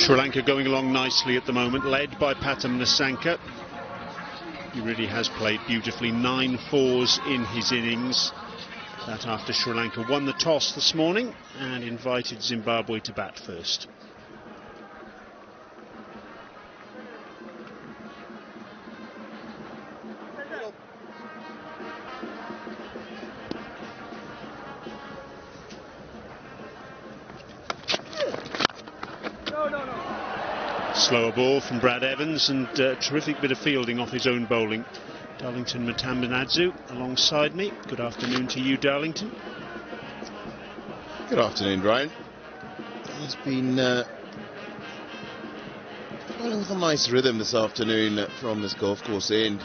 Sri Lanka going along nicely at the moment, led by Pathum Nissanka. He really has played beautifully, 9 fours in his innings. That after Sri Lanka won the toss this morning and invited Zimbabwe to bat first. Slower ball from Brad Evans, and a terrific bit of fielding off his own bowling. Darlington Matambanadzu alongside me. Good afternoon to you, Darlington. Good afternoon, Brian. He's been bowling with a nice rhythm this afternoon from this golf course end.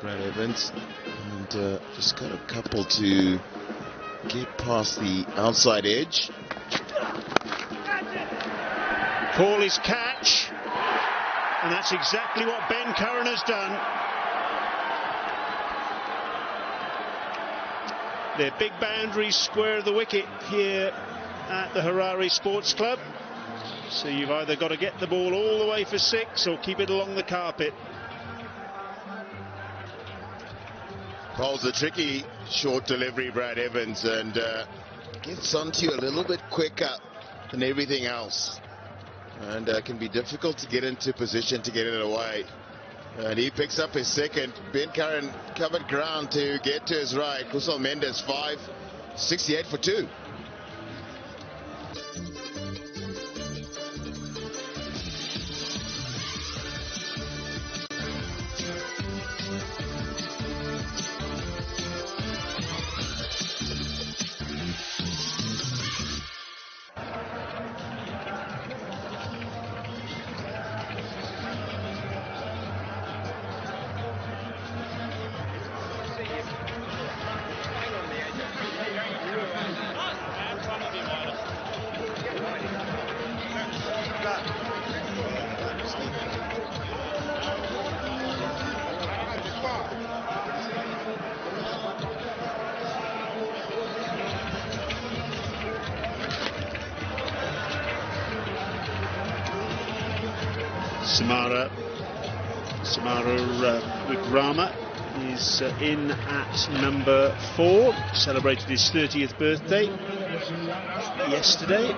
Brad Evans, and just got a couple to get past the outside edge. Call is catch, and that's exactly what Ben Curran has done. Their big boundaries square the wicket here at the Harare Sports Club. So you've either got to get the ball all the way for 6 or keep it along the carpet. Bowls a tricky short delivery, Brad Evans, and gets onto you a little bit quicker than everything else. And can be difficult to get into position to get it away. And he picks up his second. Ben Curran covered ground to get to his right. Kusal Mendes 5, 68 for 2. Samara Wigrama is in at number 4. Celebrated his 30th birthday yesterday.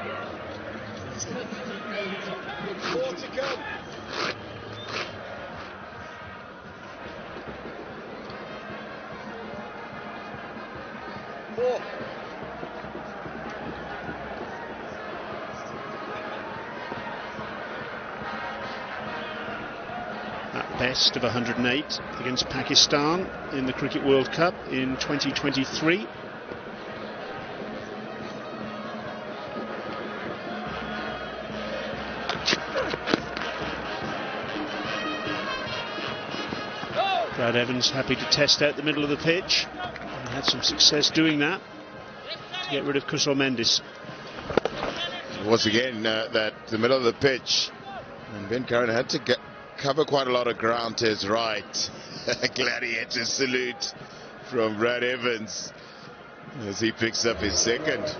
Best of 108 against Pakistan in the Cricket World Cup in 2023. Brad Evans happy to test out the middle of the pitch. He had some success doing that to get rid of Kusal Mendes. Once again, that the middle of the pitch, and Ben Curran had to cover quite a lot of ground to his right. Gladiator salute from Brad Evans as he picks up his second.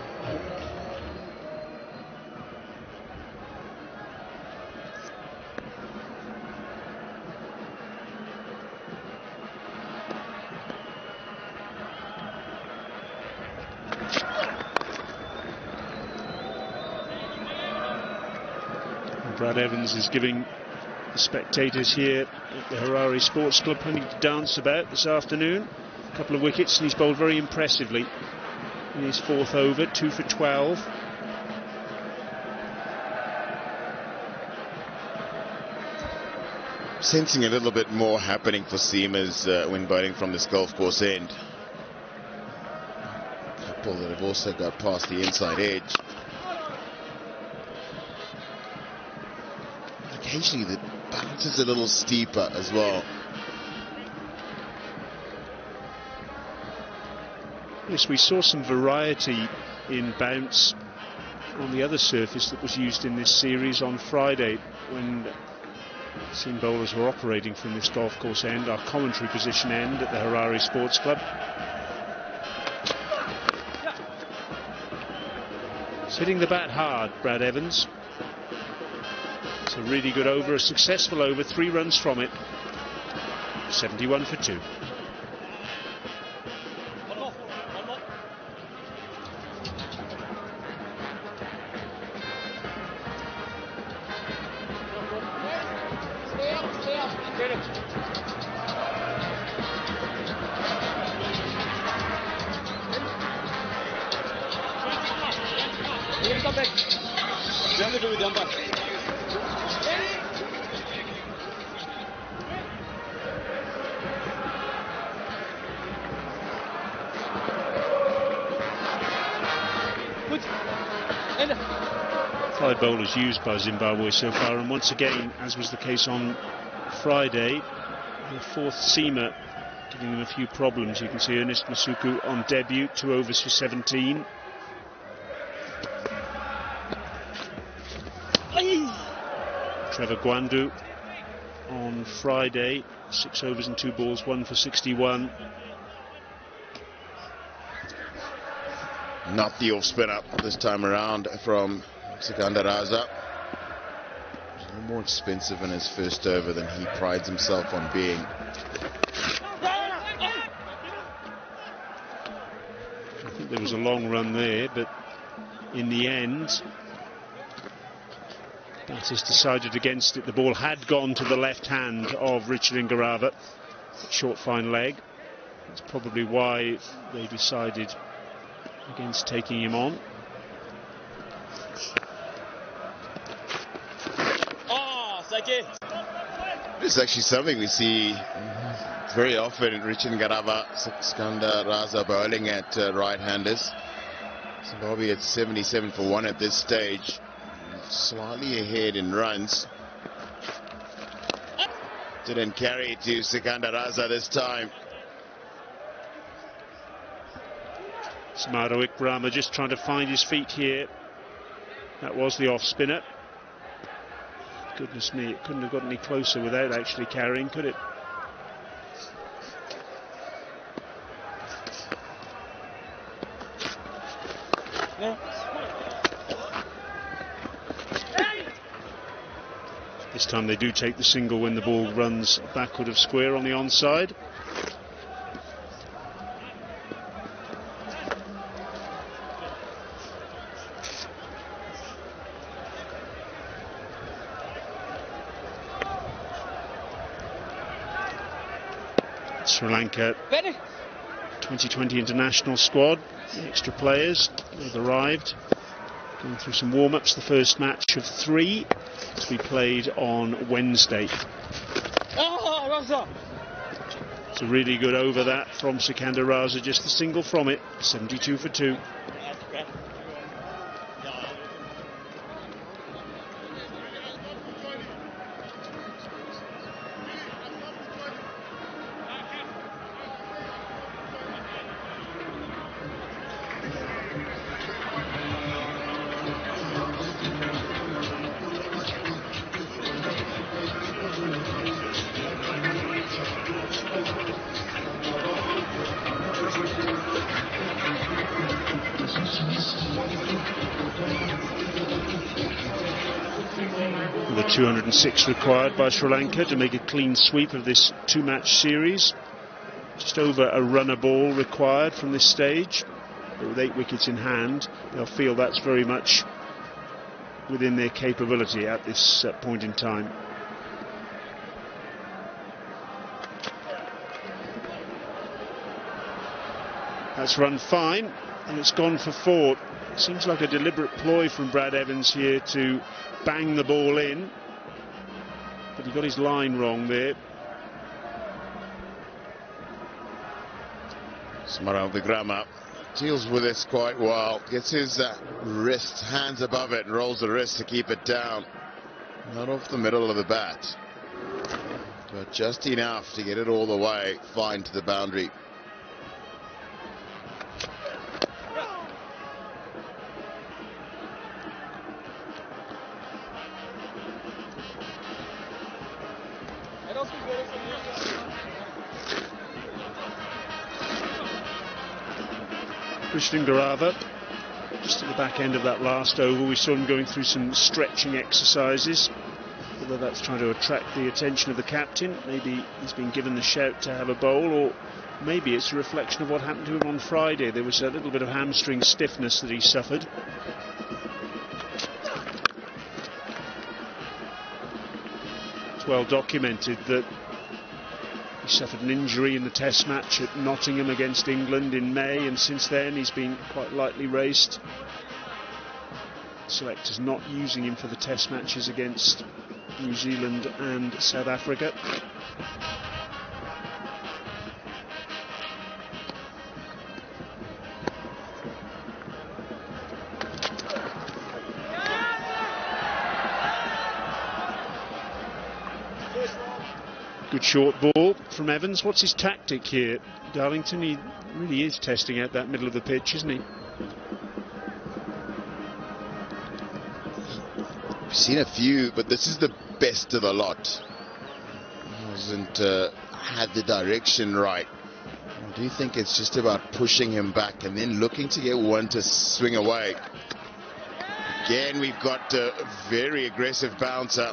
Brad Evans is giving the spectators here at the Harare Sports Club plenty to dance about this afternoon. A couple of wickets, and he's bowled very impressively in his 4th over, 2 for 12. Sensing a little bit more happening for seamers when bowling from this golf course end. A couple that have also got past the inside edge. Occasionally the bounce is a little steeper as well. Yes, we saw some variety in bounce on the other surface that was used in this series on Friday when seam bowlers were operating from this golf course end, our commentary position end at the Harare Sports Club. It's hitting the bat hard, Brad Evans. It's a really good over, a successful over, 3 runs from it. 71 for 2. Five bowlers used by Zimbabwe so far, and once again, as was the case on Friday, the 4th seamer giving them a few problems. You can see Ernest Masuku on debut, 2 overs for 17. Trevor Gwandu on Friday, 6 overs and 2 balls, 1 for 61. Not the off spin up this time around from Sikandar Raza. A little more expensive in his first over than he prides himself on being. I think there was a long run there, but in the end, batters decided against it. The ball had gone to the left hand of Richard Ingarava, short fine leg. That's probably why they decided against taking him on. It's actually something we see very often. Richard Ingarava, Sikandar Raza bowling at right-handers. Zimbabwe at 77 for 1 at this stage, slightly ahead in runs. Didn't carry to Sikandar Raza this time. Samaro Ikrama just trying to find his feet here. That was the off spinner. Goodness me, it couldn't have got any closer without actually carrying, could it? This time they do take the single when the ball runs backward of square on the onside. Sri Lanka 2020 international squad, the extra players, they've arrived, going through some warm-ups. The first match of 3 to be played on Wednesday. It's a really good over that from Sikandar Raza, just the single from it, 72 for 2. The 206 required by Sri Lanka to make a clean sweep of this 2-match series. Just over a runner ball required from this stage, but with 8 wickets in hand, they'll feel that's very much within their capability at this point in time. That's run fine, and it's gone for 4. Seems like a deliberate ploy from Brad Evans here to bang the ball in, but he got his line wrong there. Samaro Ikrama deals with this quite well, gets his wrist, hands above it, rolls the wrist to keep it down. Not off the middle of the bat, but just enough to get it all the way fine to the boundary. Richard Ingarava, just at the back end of that last over, we saw him going through some stretching exercises. Whether that's trying to attract the attention of the captain, maybe he's been given the shout to have a bowl, or maybe it's a reflection of what happened to him on Friday. There was a little bit of hamstring stiffness that he suffered. It's well documented that he suffered an injury in the Test match at Nottingham against England in May, and since then he's been quite lightly raced. Selectors not using him for the Test matches against New Zealand and South Africa. Good short ball from Evans. What's his tactic here, Darlington? He really is testing out that middle of the pitch, isn't he? We've seen a few, but this is the best of the lot. He hasn't had the direction right. I do think it's just about pushing him back and then looking to get one to swing away. Again, we've got a very aggressive bouncer.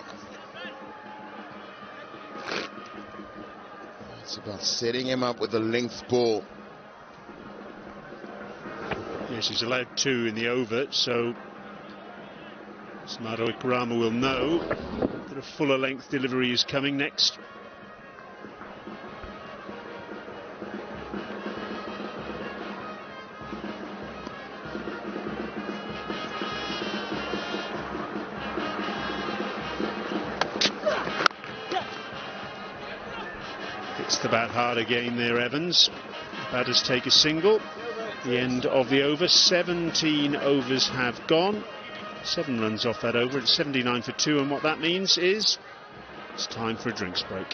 It's about setting him up with a length ball. Yes, he's allowed 2 in the over, so Smaro Ikrama will know that a fuller length delivery is coming next. Hits the bat hard again there, Evans. The batters take a single. The end of the over. 17 overs have gone. 7 runs off that over. It's 79 for 2, and what that means is it's time for a drinks break.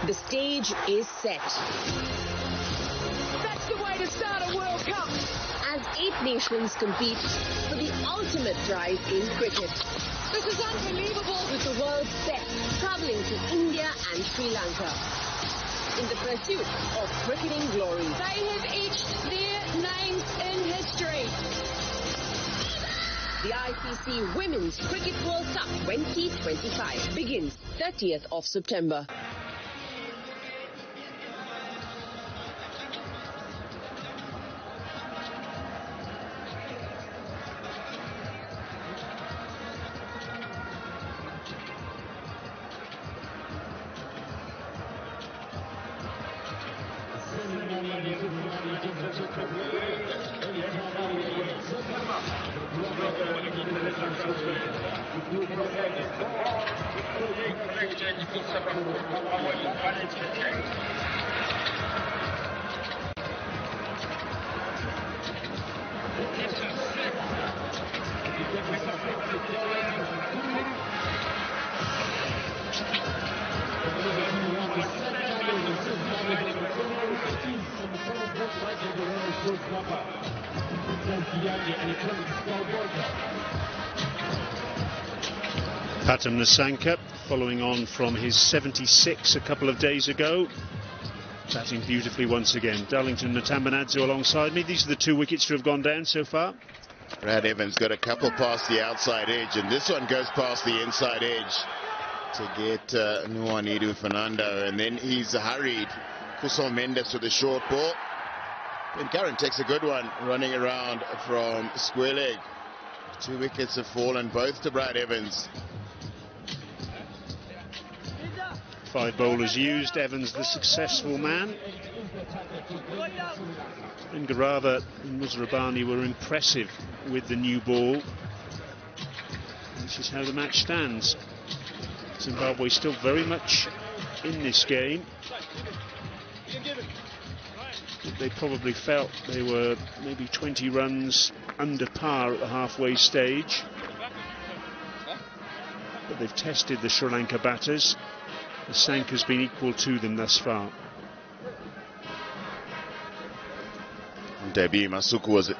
The stage is set. That's the way to start a World Cup. As 8 nations compete for the ultimate prize in cricket. This is unbelievable. With the world set, traveling to India and Sri Lanka in the pursuit of cricketing glory. They have etched their names in history. The ICC Women's Cricket World Cup 2025 begins 30th of September. Pathum Nissanka, following on from his 76 a couple of days ago, batting beautifully once again. Darlington and Natambanadze alongside me. These are the 2 wickets to have gone down so far. Brad Evans got a couple past the outside edge, and this one goes past the inside edge to get Nuanidu Fernando, and then he's hurried. Kusal Mendes with a short ball. And Karen takes a good one, running around from square leg. 2 wickets have fallen, both to Brad Evans. 5 bowlers used, Evans the successful man. And Garava and Musrabani were impressive with the new ball. This is how the match stands. Zimbabwe still very much in this game. They probably felt they were maybe 20 runs under par at the halfway stage. But they've tested the Sri Lanka batters. The Sanka's been equal to them thus far. Debut Masuku was a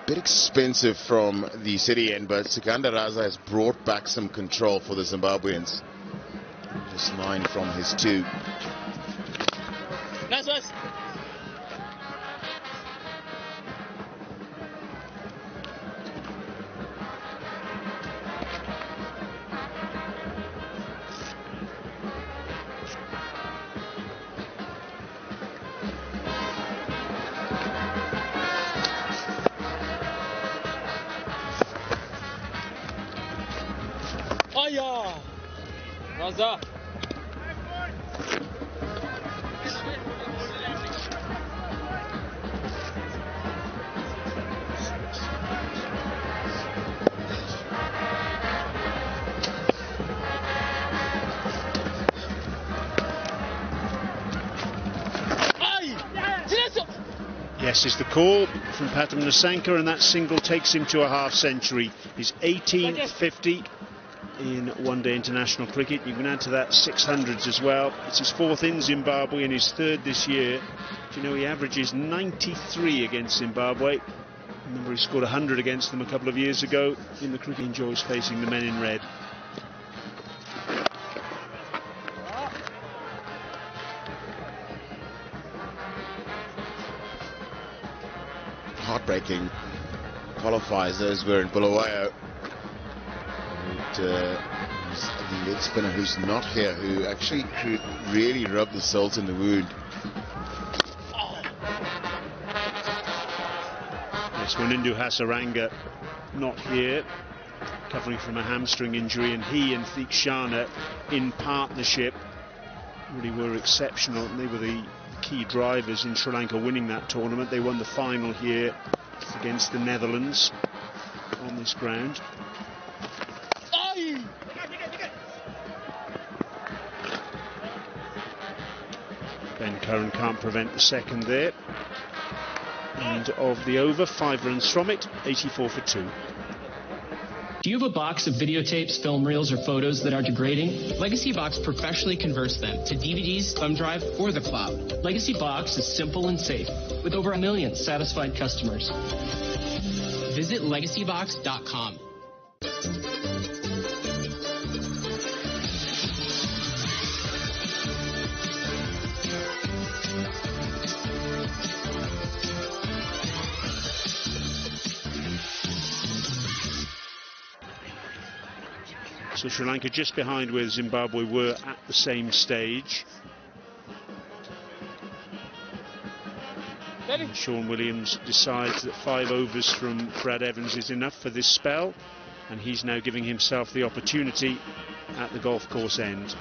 bit expensive from the city end, but Sikandar Raza has brought back some control for the Zimbabweans. Just 9 from his 2. Nice. Raza. Yes is the call from Pathum Nissanka, and that single takes him to a half century. His 18th 50 in one-day international cricket. You can add to that 600s as well. It's his 4th in Zimbabwe and his 3rd this year. Do you know he averages 93 against Zimbabwe? Remember, he scored 100 against them a couple of years ago. In the cricket, he enjoys facing the men in red. Heartbreaking qualifiers those were in Bulawayo. The leg spinner who's not here, who actually could really rub the salt in the wound. Yes, Wanindu Hasaranga not here, recovering from a hamstring injury, and he and Theekshana in partnership really were exceptional, and they were the key drivers in Sri Lanka winning that tournament. They won the final here against the Netherlands on this ground. Ben Curran can't prevent the second there. And of the over, 5 runs from it, 84 for 2. Do you have a box of videotapes, film reels, or photos that are degrading? Legacy Box professionally converts them to DVDs, thumb drive, or the cloud. Legacy Box is simple and safe, with over 1 million satisfied customers. Visit legacybox.com. So Sri Lanka just behind where Zimbabwe were at the same stage. And Sean Williams decides that 5 overs from Brad Evans is enough for this spell, and he's now giving himself the opportunity at the golf course end.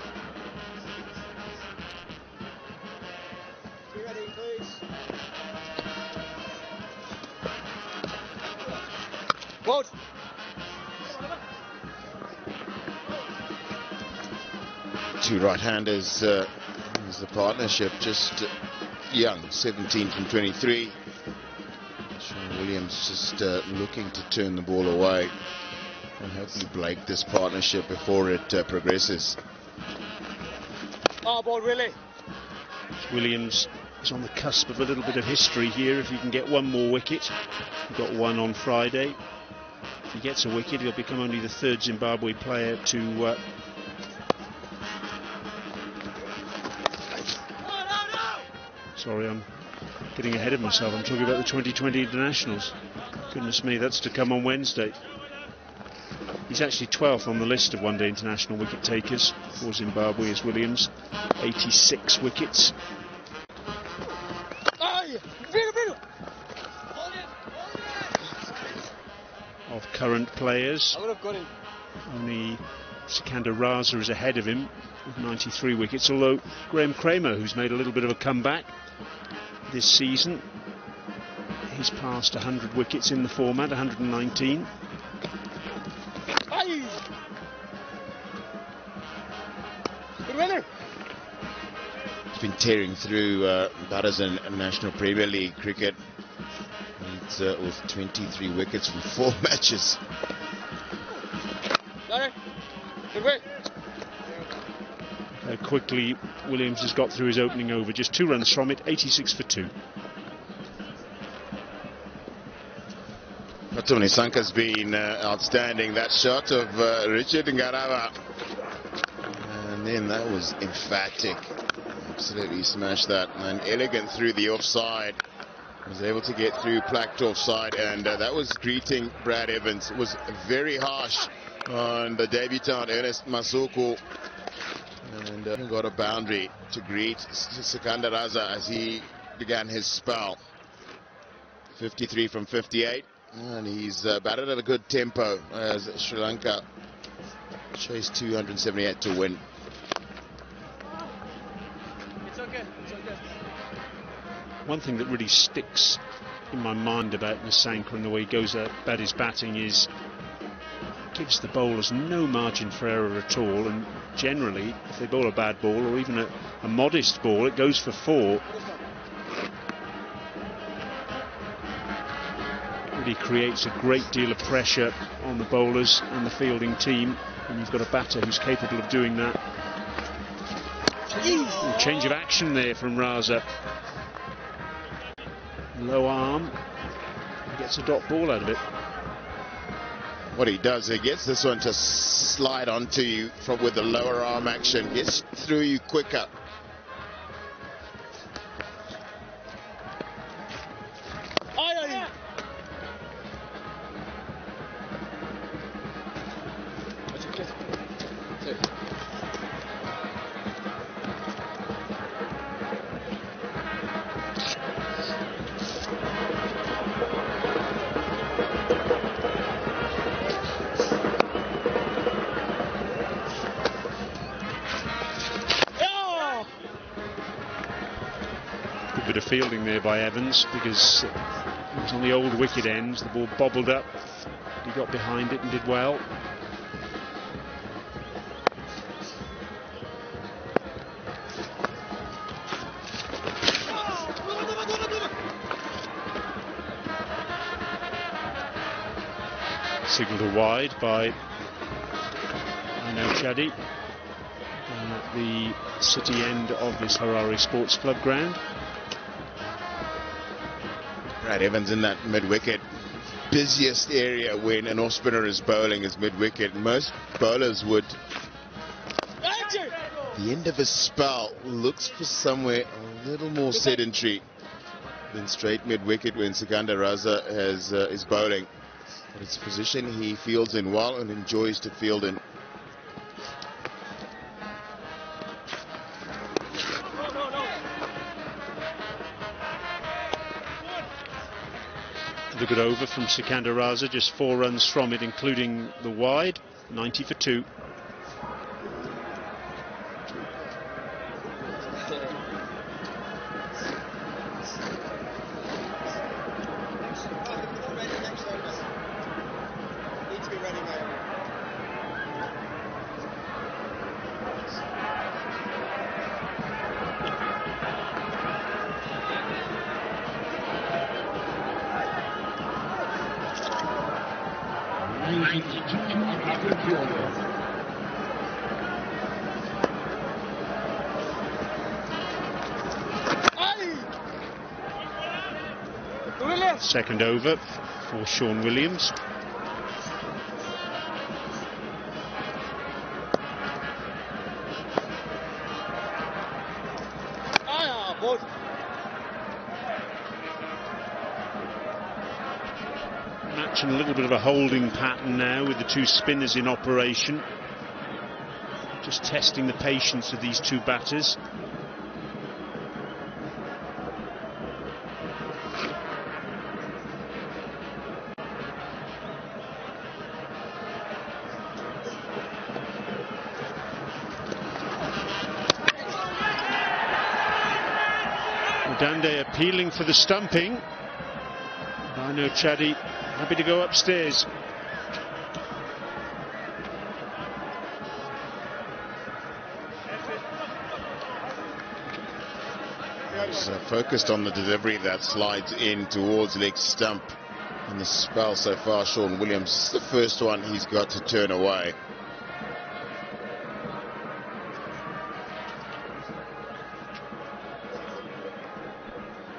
Be ready, please. Vote. Two right-handers is the partnership, just young, 17 from 23. Sean Williams just looking to turn the ball away and hopefully break this partnership before it progresses. Oh, ball, really? Williams is on the cusp of a little bit of history here. If he can get 1 more wicket, he got 1 on Friday. If he gets a wicket, he'll become only the 3rd Zimbabwe player to sorry, I'm getting ahead of myself. I'm talking about the 2020 internationals. Goodness me, that's to come on Wednesday. He's actually 12th on the list of one-day international wicket takers for Zimbabwe as Williams. 86 wickets. of current players. Only Sikandar Raza is ahead of him with 93 wickets, although Graham Kramer, who's made a little bit of a comeback this season, he's passed 100 wickets in the format, 119. He's been tearing through batters in National Premier League cricket. It's with 23 wickets from 4 matches. Quickly, Williams has got through his opening over, just 2 runs from it, 86 for 2. Tony Sanka's been outstanding. That shot of Richard Ngarawa, and then that was emphatic. Absolutely smashed that, and elegant through the offside. Was able to get through, placked offside, and that was greeting Brad Evans. It was very harsh on the debutant Ernest Masoko, and got a boundary to greet Sikandar Raza as he began his spell. 53 from 58, and he's batted at a good tempo as Sri Lanka chased 278 to win. It's okay. One thing that really sticks in my mind about Nissanka and the way he goes about his batting is gives the bowlers no margin for error at all, and generally if they bowl a bad ball or even a modest ball, it goes for 4. Really creates a great deal of pressure on the bowlers and the fielding team, and you've got a batter who's capable of doing that. Ooh, change of action there from Raza. Low arm, he gets a dot ball out of it. What he does, he gets this one to slide onto you with the lower arm action, gets through you quicker. Bit of fielding there by Evans, because it was on the old wicket end. The ball bobbled up, he got behind it and did well. Signalled a wide by Aino Chadi at the city end of this Harare Sports Club ground. Brad Evans in that mid-wicket, busiest area when an off-spinner is bowling is mid-wicket. Most bowlers would, at the end of a spell, looks for somewhere a little more sedentary than straight mid-wicket when Sikandar Raza is bowling. But it's a position he fields in well and enjoys to field in. The good over from Sikandar Raza, just 4 runs from it, including the wide, 90 for 2. Second over for Sean Williams. Match in a little bit of a holding pattern now with the 2 spinners in operation. Just testing the patience of these 2 batters. Dande appealing for the stumping. Bino Chadi happy to go upstairs. He's focused on the delivery that slides in towards leg stump. In the spell so far, Sean Williams is the first one he's got to turn away.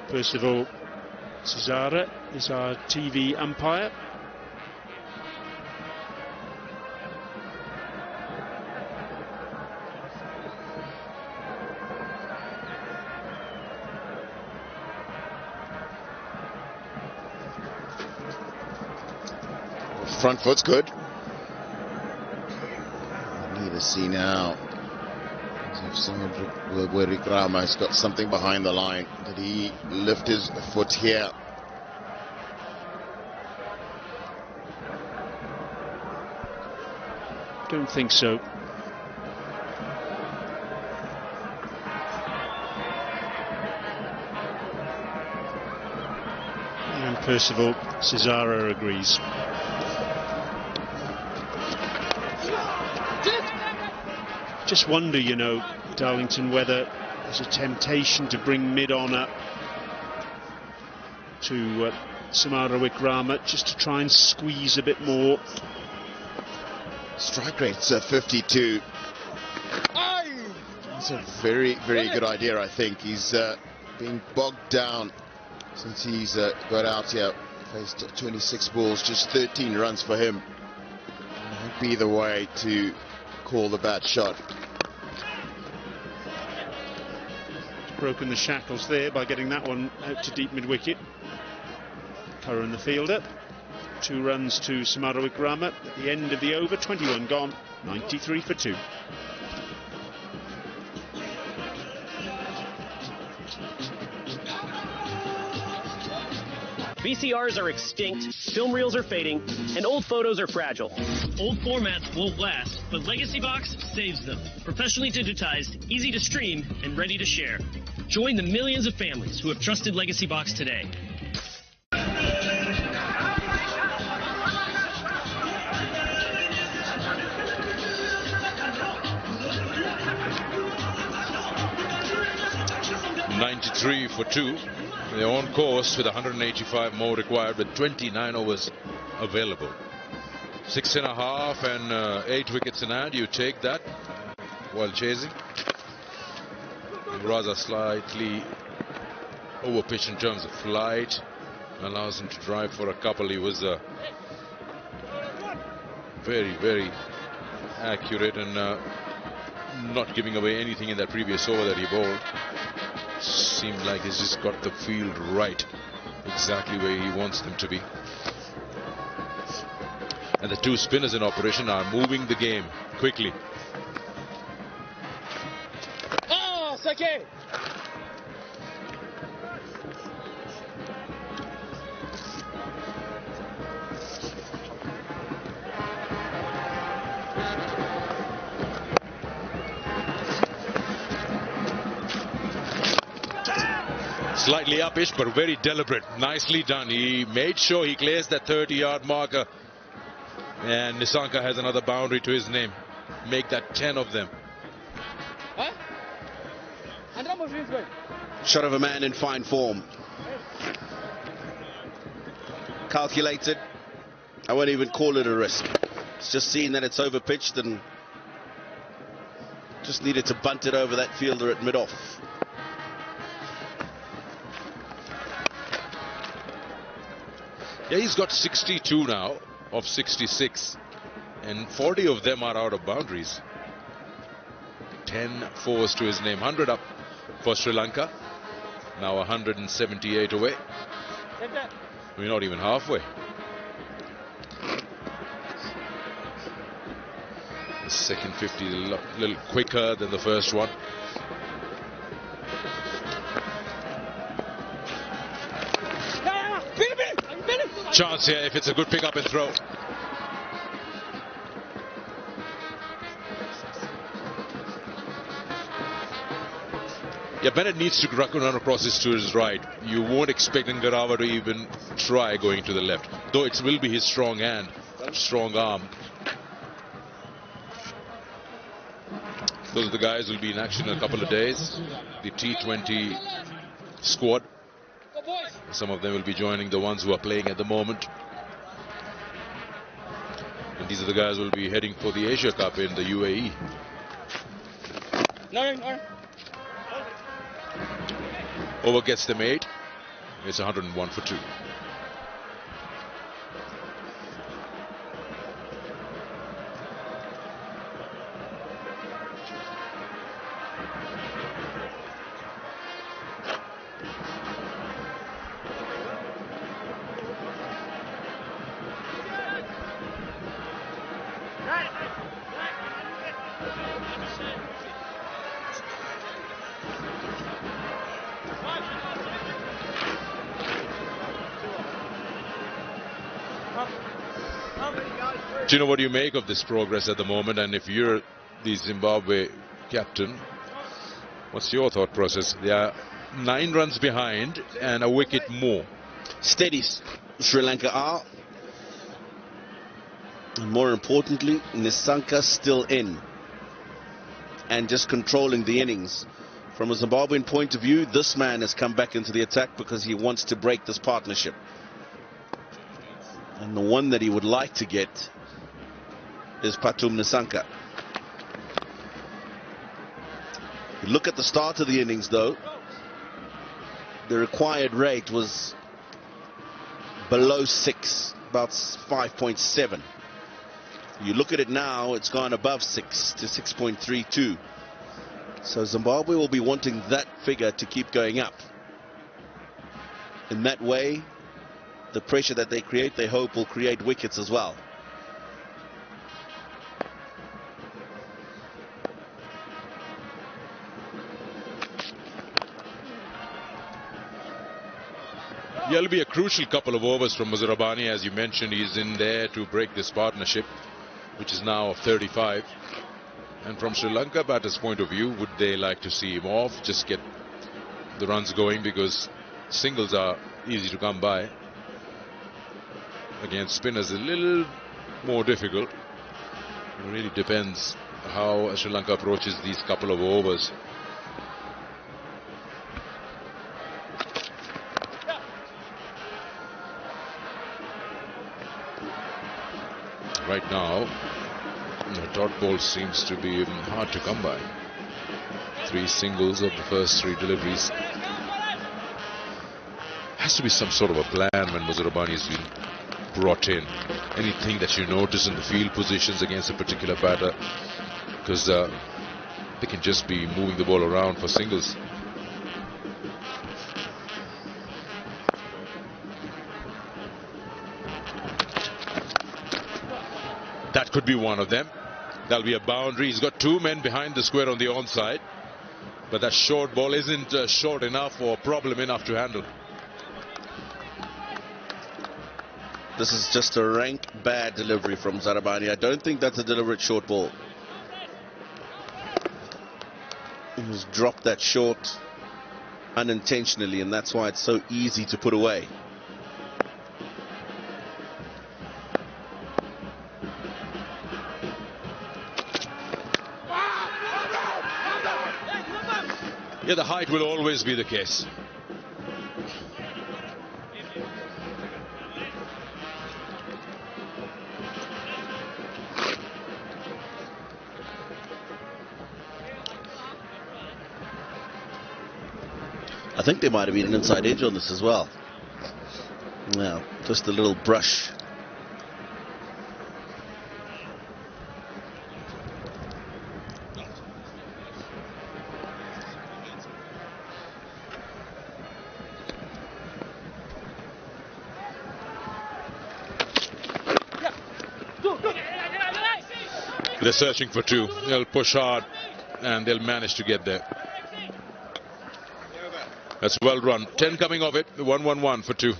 First of all, Cesara is our TV umpire. Front foot's good. We need to see now if someone where Rama's got something behind the line. Did he lift his foot here? Don't think so. And Percival, Cesara agrees. Just wonder, you know, Darlington, whether there's a temptation to bring mid-on up to Samara Wickrama just to try and squeeze a bit more. Strike rate's 52. That's a very, very good idea, I think. He's been bogged down since he's got out here. Faced 26 balls, just 13 runs for him. Might be the way to call the bad shot. Broken the shackles there by getting that one out to deep mid-wicket. Curran the fielder. 2 runs to Samara Wickrama at the end of the over. 21 gone, 93 for 2. VCRs are extinct, film reels are fading, and old photos are fragile. Old formats won't last, but Legacy Box saves them. Professionally digitized, easy to stream, and ready to share. Join the millions of families who have trusted Legacy Box today. .93 for 2. They're on course with 185 more required, with 29 overs available. 6.5 and 8 wickets in hand. You take that while chasing. Rather slightly over pitch in terms of flight. Allows him to drive for a couple. He was very, very accurate and not giving away anything in that previous over that he bowled. Seemed like he's just got the field right, exactly where he wants them to be. And the 2 spinners in operation are moving the game quickly. Oh, Sake! Slightly uppish, but very deliberate. Nicely done. He made sure he clears that 30-yard marker. And Nissanka has another boundary to his name. Make that 10 of them. Shot of a man in fine form. Calculated. I won't even call it a risk. It's just seeing that it's over pitched and just needed to bunt it over that fielder at mid-off. Yeah, he's got 62 now of 66, and 40 of them are out of boundaries. 10 fours to his name. 100 up for Sri Lanka. Now 178 away. We're not even halfway. The second 50 a little quicker than the first one. Chance here if it's a good pick up and throw. Yeah, Bennett needs to run across to his right. You won't expect Ngarawa to even try going to the left, though it will be his strong hand, strong arm. Those are the guys who will be in action in a couple of days. The T20 squad. Some of them will be joining the ones who are playing at the moment. And these are the guys who will be heading for the Asia Cup in the UAE. No. Over gets them 8. It's 101 for 2. Do you know what you make of this progress at the moment? And if you're the Zimbabwe captain, what's your thought process? They are 9 runs behind and a wicket more. Steadies, Sri Lanka are. And more importantly, Nisanka still in. And just controlling the innings. From a Zimbabwean point of view, this man has come back into the attack because he wants to break this partnership. And the one that he would like to get is Pathum Nisanka. You look at the start of the innings though, the required rate was below 6, about 5.7. You look at it now, it's gone above 6 to 6.32. So Zimbabwe will be wanting that figure to keep going up. In that way, the pressure that they create, they hope will create wickets as well. Yeah, it'll be a crucial couple of overs from Muzarabani. As you mentioned, he's in there to break this partnership, which is now of 35. And from Sri Lanka batters' point of view, would they like to see him off, just get the runs going, because singles are easy to come by. Against spinners, a little more difficult. It really depends how Sri Lanka approaches these couple of overs. Right now, the dot ball seems to be hard to come by. 3 singles of the first 3 deliveries. Has to be some sort of a plan when Muzarabani has been brought in. Anything that you notice in the field positions against a particular batter, because they can just be moving the ball around for singles. That could be one of them. That'll be a boundary. He's got 2 men behind the square on the onside, but that short ball isn't short enough or problem enough to handle. This is just a rank bad delivery from Zarabani. I don't think that's a deliberate short ball. He was dropped that short unintentionally, and that's why it's so easy to put away. Yeah, the height will always be the case. I think there might have been an inside edge on this as well. Now, just a little brush. They're searching for 2. They'll push hard and they'll manage to get there. That's well run. 10 coming of it. 1-1-1 for 2.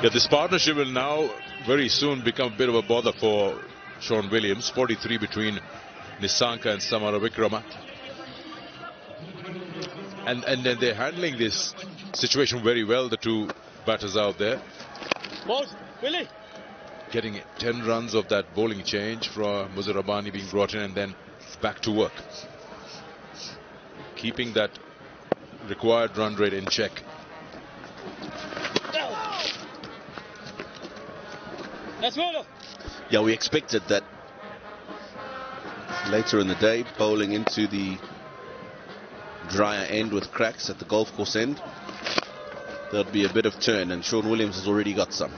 Yeah, this partnership will now very soon become a bit of a bother for Sean Williams. 43 between Nisanka and Samara Vikrama. And then they're handling this situation very well, the two batters out there. Willie. Getting 10 runs of that bowling change from Muzir Rabbani being brought in and then back to work. Keeping that required run rate in check. Yeah, we expected that later in the day, bowling into the drier end with cracks at the golf course end. There'll be a bit of turn, and Sean Williams has already got some.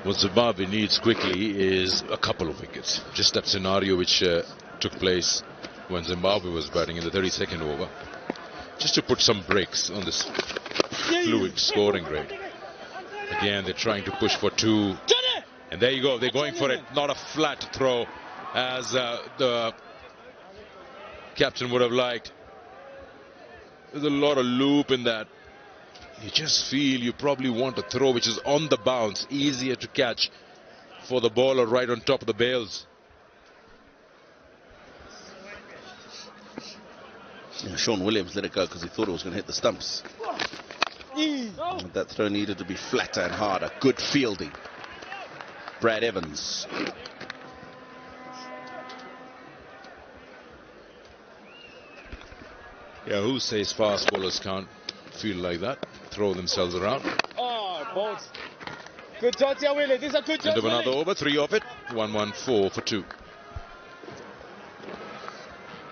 What Zimbabwe needs quickly is a couple of wickets. Just that scenario which took place when Zimbabwe was batting in the 32nd over. Just to put some brakes on this fluid scoring rate. Again, they're trying to push for 2. And there you go. They're going for it. Not a flat throw as the captain would have liked. There's a lot of loop in that. You just feel you probably want a throw which is on the bounce, easier to catch for the bowler right on top of the bails. Yeah, Sean Williams let it go because he thought it was going to hit the stumps. And that throw needed to be flatter and harder. Good fielding. Brad Evans. Yeah, who says fast bowlers can't feel like that? Throw themselves around. Oh, balls. Good shot here, Willie. This is a good shot. End of another over, 3 off it. 1-1-4 for 2.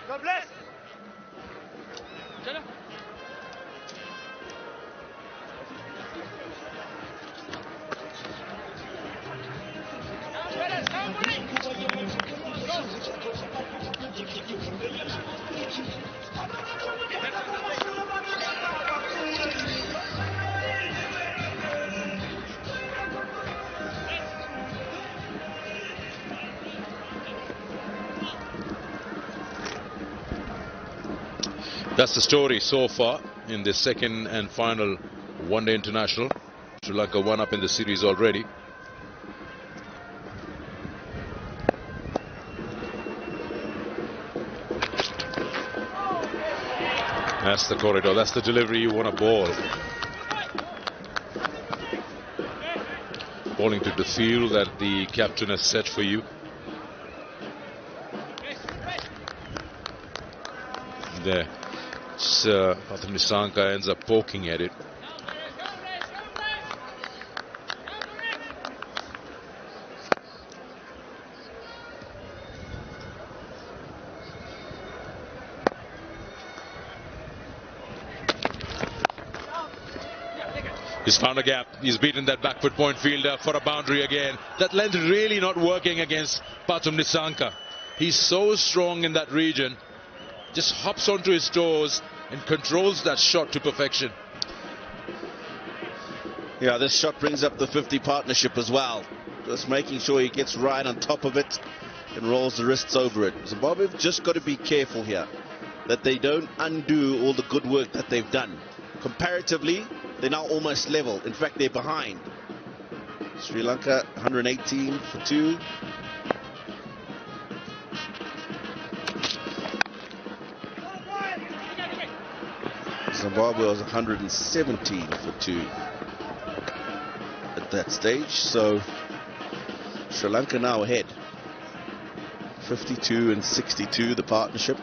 God bless. That's the story so far in the second and final one-day international. Sri Lanka 1 up in the series already. That's the corridor. That's the delivery you want to ball. Bowling to the field that the captain has set for you. There. Nisanka ends up poking at it. He's found a gap. He's beaten that back foot point fielder for a boundary again. That length really not working against Pathum Nisanka. He's so strong in that region. Just hops onto his toes and controls that shot to perfection. Yeah, this shot brings up the 50 partnership as well. Just making sure he gets right on top of it and rolls the wrists over it. Zimbabwe have just got to be careful here that they don't undo all the good work that they've done. Comparatively, they're now almost level. In fact, they're behind. Sri Lanka 118 for 2. Zimbabwe was 117 for 2 at that stage. So Sri Lanka now ahead. 52 and 62, the partnership.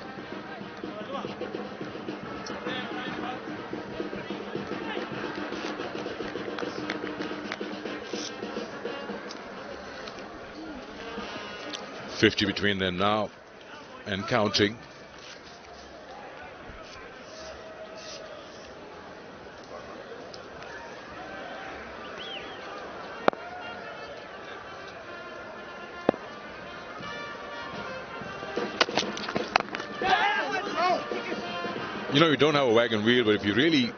.50 between them now and counting. You know, you don't have a wagon wheel, but if you really,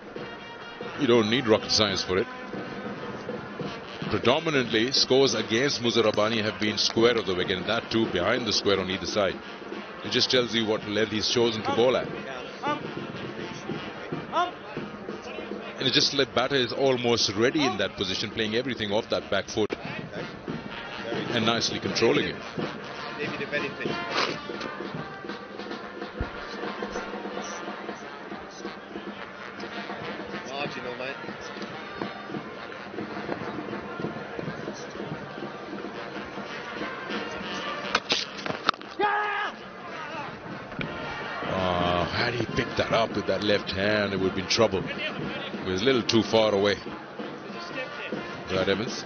you don't need rocket science for it. Predominantly, scores against Muzarabani have been square of the wicket, and that too behind the square on either side. It just tells you what level he's chosen to bowl at. And it's just like batter is almost ready in that position, playing everything off that back foot and nicely controlling it. Marginal, mate. Had he picked that up with that left hand, it would have been trouble. He was a little too far away. Brad Evans.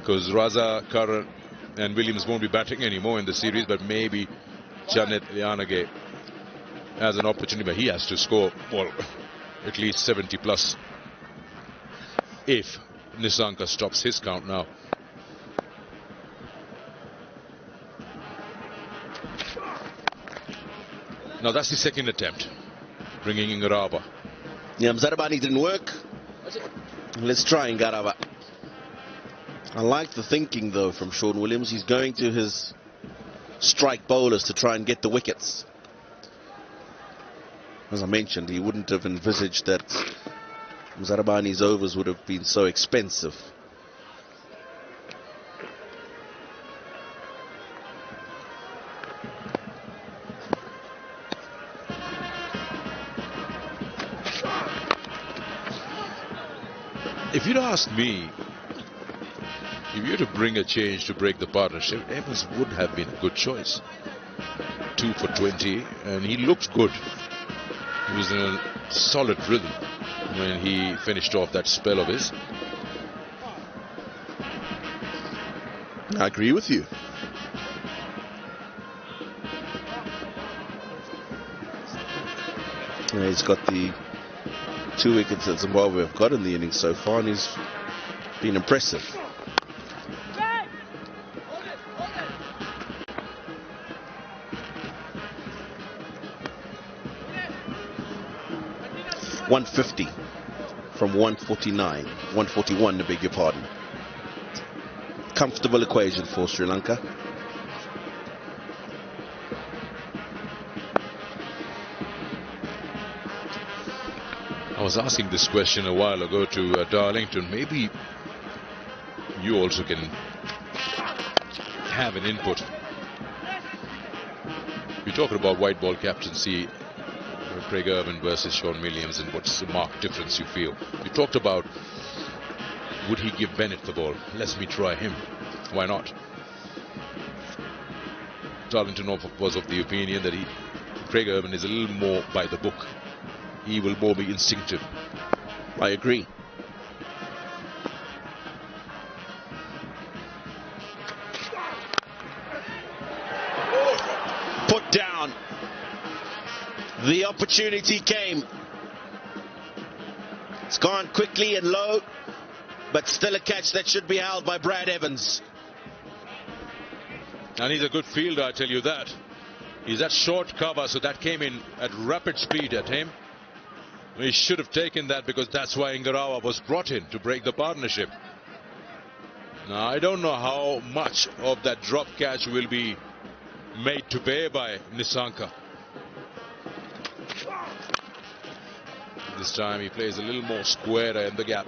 Because Raza, Curran and Williams won't be batting anymore in the series, but maybe Janet Lianage has an opportunity, but he has to score, well, at least 70 plus if Nissanka stops his count now. Now that's the second attempt, bringing in Garava. Yeah, Muzarabani didn't work. Let's try Garava. I like the thinking, though, from Sean Williams. He's going to his strike bowlers to try and get the wickets. As I mentioned, he wouldn't have envisaged that Zarabani's overs would have been so expensive. If you'd asked me, if you were to bring a change to break the partnership, Evans would have been a good choice. 2 for 20, and he looked good. He was in a solid rhythm when he finished off that spell of his. I agree with you. Yeah, he's got the 2 wickets that Zimbabwe have got in the innings so far, and he's been impressive. .150 from 149, 141 to beg your pardon. Comfortable equation for Sri Lanka. I was asking this question a while ago to Darlington. Maybe you also can have an input. We're talking about white ball captaincy, Craig Ervin versus Sean Williams, and what's the marked difference you feel. You talked about, would he give Bennett the ball? Let me try him. Why not? Darlington was of the opinion that Craig Ervin is a little more by the book. He will more be instinctive. I agree. Put down. The opportunity came. It's gone quickly and low, but still a catch that should be held by Brad Evans. And he's a good fielder, I tell you that. He's at short cover, so that came in at rapid speed at him. He should have taken that, because that's why Ngarawa was brought in, to break the partnership. Now, I don't know how much of that drop catch will be made to pay by Nissanka. This time he plays a little more squarer in the gap.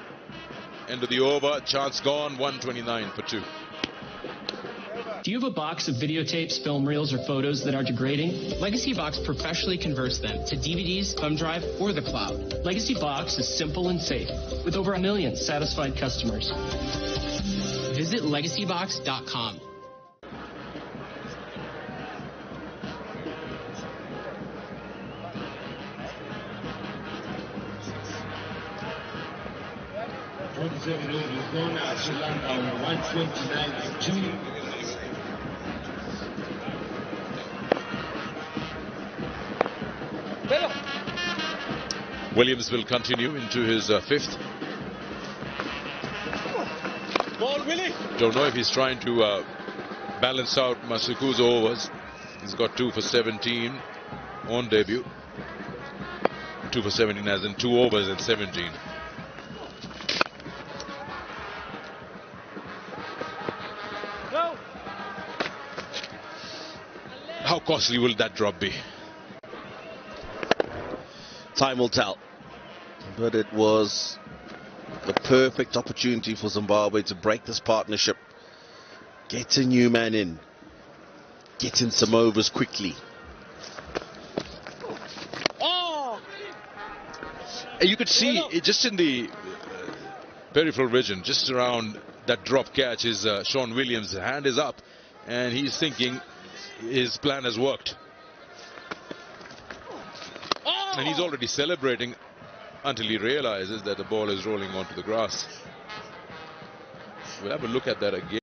End of the over, chance gone, 129 for 2. Do you have a box of videotapes, film reels, or photos that are degrading? Legacy Box professionally converts them to DVDs, thumb drive, or the cloud. Legacy Box is simple and safe, with over 1 million satisfied customers. Visit legacybox.com. Sri Lanka on 129 for 2. Williams will continue into his 5th. Ball, Willie. Don't know if he's trying to balance out Masuku's overs. He's got 2 for 17 on debut. 2 for 17 as in 2 overs and 17. Go. How costly will that drop be? Time will tell. But it was the perfect opportunity for Zimbabwe to break this partnership. Get a new man in. Get in some overs quickly. Oh! And you could see it just in the peripheral vision, just around that drop catch, is Sean Williams' hand is up, and he's thinking his plan has worked. And he's already celebrating until he realizes that the ball is rolling onto the grass. We'll have a look at that again.